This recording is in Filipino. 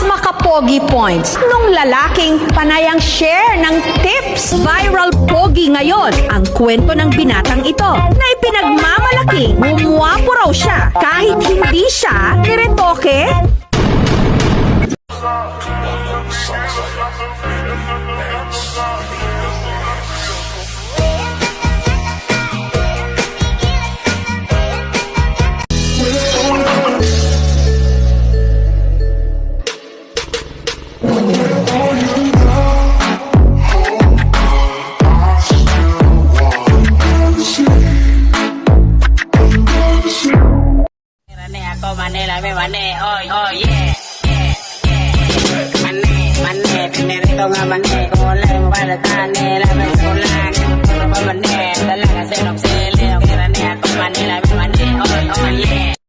makapogi points nung lalaking panayang share ng tips. Viral pogi ngayon ang kwento ng binatang ito na ipinagmamalaking gumwapo raw siya kahit hindi siya niretoke. Manila, me mane, oh yeah, mane, pinirito nga mane, kung wala yung mabalatane, laban ko lang, kung pa mane, talaga sinok sili, kira niya ako Manila, me mane, oh yeah.